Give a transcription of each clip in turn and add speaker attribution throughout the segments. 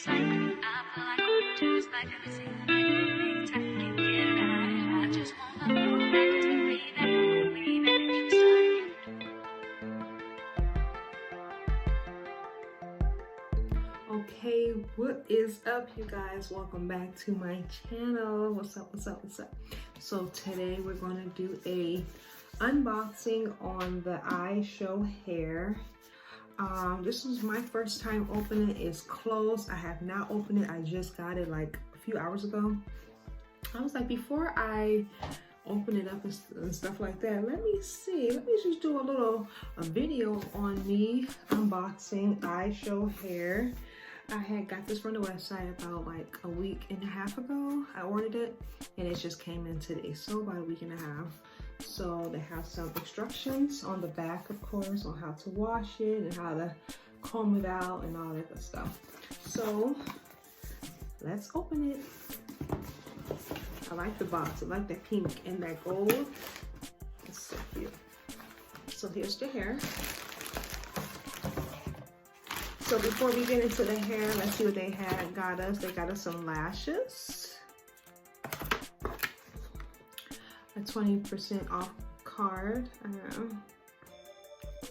Speaker 1: excitement. I feel like I'm just like everything that I can make time can get right. I just wanna move back to way back inside.
Speaker 2: Okay, what is up, you guys? Welcome back to my channel. What's up? So today we're going to do a unboxing on the Ishow hair. This is my first time opening it. It's closed. I have not opened it. I just got it like a few hours ago. I was like, before I open it up and stuff like that, let me just do a video on me unboxing Ishow hair. I had got this from the website about like a week and a half ago. I ordered it and it just came in today, so about a week and a half. So they have some instructions on the back, of course, on how to wash it and how to comb it out and all that good stuff. So let's open it. I like the box. I like that pink and that gold. It's so cute. So here's the hair. So before we get into the hair, let's see what they got us. They got us some lashes. A 20% off card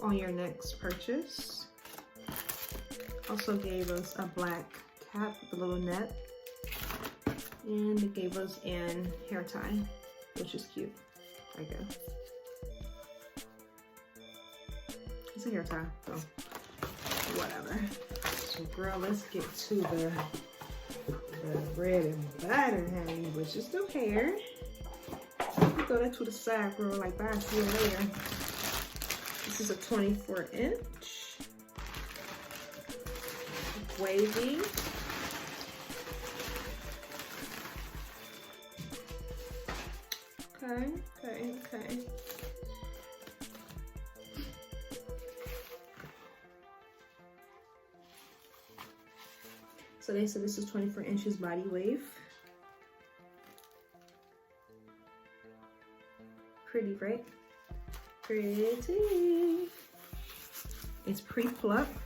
Speaker 2: on your next purchase. Also gave us a black cap with a little net. And they gave us an hair tie, which is cute, I guess. It's a hair tie, so whatever. So girl, let's get to the bread and butter, honey, which is the hair. Throw that to the side, girl, like bye, see you later. This is a 24-inch. Wavy. Okay. So they said this is 24 inches body wave. Pretty, right? Pretty. It's pre-plucked.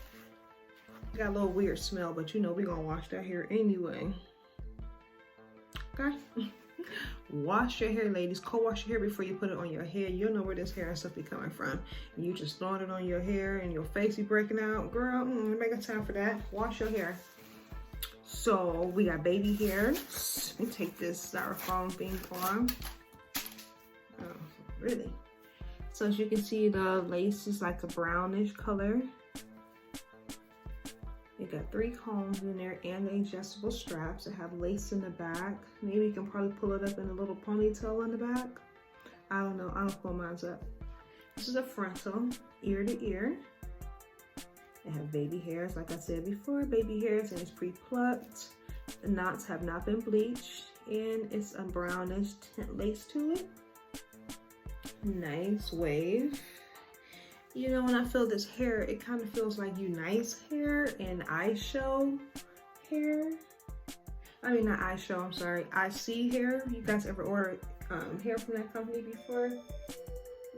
Speaker 2: Got a little weird smell, but you know we're gonna wash that hair anyway. Okay? Wash your hair, ladies. Co-wash your hair before you put it on your hair. You'll know where this hair and stuff be coming from. And you just throwing it on your hair and your face be breaking out. Girl, make a time for that. Wash your hair. So we got baby hairs. Let me take this styrofoam thing on. Oh, really? So as you can see, the lace is like a brownish color. They got 3 combs in there and the adjustable straps that have lace in the back. Maybe you can probably pull it up in a little ponytail in the back. I don't know. I don't pull mine up. This is a frontal, ear to ear. They have baby hairs, like I said before, baby hairs, and it's pre-plucked. The knots have not been bleached, and it's a brownish tint lace to it. Nice wave. You know, when I feel this hair, it kind of feels like Unice hair and Ishow hair. I mean, not Ishow, I'm sorry. IC hair. You guys ever ordered hair from that company before?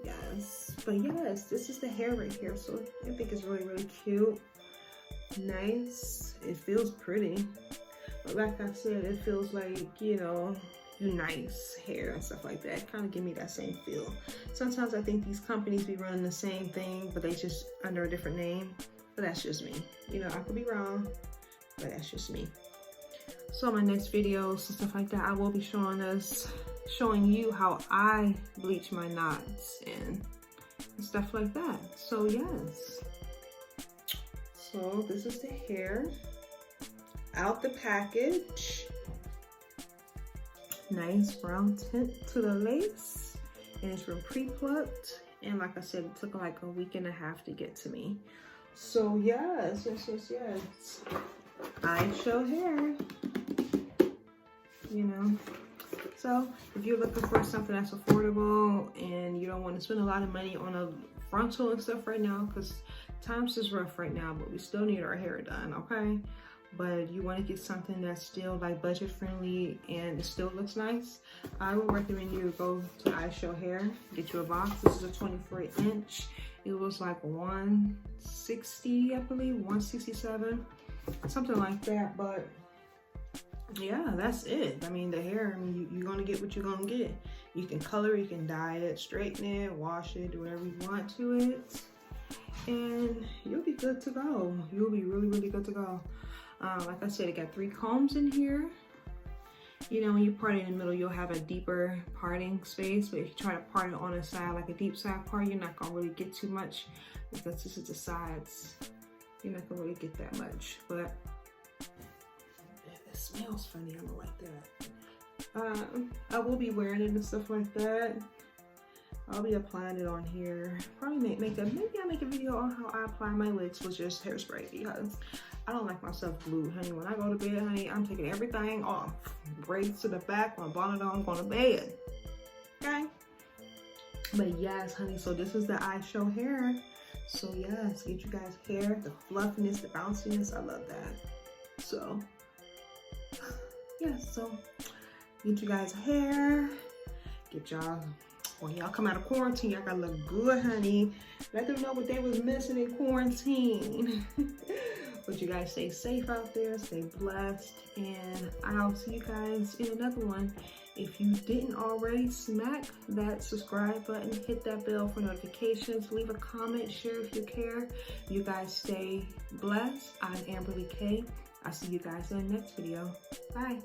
Speaker 2: Yes. But yes, this is the hair right here. So I think it's really, really cute. Nice. It feels pretty. But like I said, it feels like, you know, Unice hair and stuff like that. Kind of give me that same feel. Sometimes I think these companies be running the same thing, but they just under a different name. But that's just me. You know, I could be wrong, but that's just me. So my next videos and stuff like that, I will be showing you how I bleach my knots and stuff like that. So yes. So this is the hair out the package. Nice brown tint to the lace, and it's been pre-plucked, and like I said, it took like a week and a half to get to me. So yes. Ishow hair, you know. So if you're looking for something that's affordable and you don't want to spend a lot of money on a frontal and stuff right now, because times is rough right now, but we still need our hair done, okay? But you want to get something that's still like budget friendly and it still looks nice, I would recommend you go to Ishow hair, get you a box. This is a 24-inch. It was like $160, I believe, $167. something like that. But yeah, that's it. I mean, the hair, I mean, you're gonna get what you're gonna get. You can color, you can dye it, straighten it, wash it, do whatever you want to it, and you'll be good to go. You'll be really, really good to go. Like I said, it got 3 combs in here. You know, when you part it in the middle, you'll have a deeper parting space, but if you try to part it on the side, like a deep side part, you're not gonna really get too much because this is the sides. You're not gonna really get that much, but it smells funny. I don't like that. I will be wearing it and stuff like that. I'll be applying it on here. Probably maybe I'll make a video on how I apply my wigs with just hairspray, because I don't like myself glued, honey. When I go to bed, honey, I'm taking everything off. Braids to the back, my bonnet on, going to bed. Okay? But yes, honey, so this is the Ishow hair. So yes, get you guys hair, the fluffiness, the bounciness. I love that. So yes, so get you guys hair. Get y'all, when y'all come out of quarantine, y'all gotta look good, honey. Let them know what they was missing in quarantine. But you guys stay safe out there, stay blessed, and I'll see you guys in another one. If you didn't already, smack that subscribe button, hit that bell for notifications, leave a comment, share if you care. You guys stay blessed. I'm Amberly K. I'll see you guys in the next video. Bye.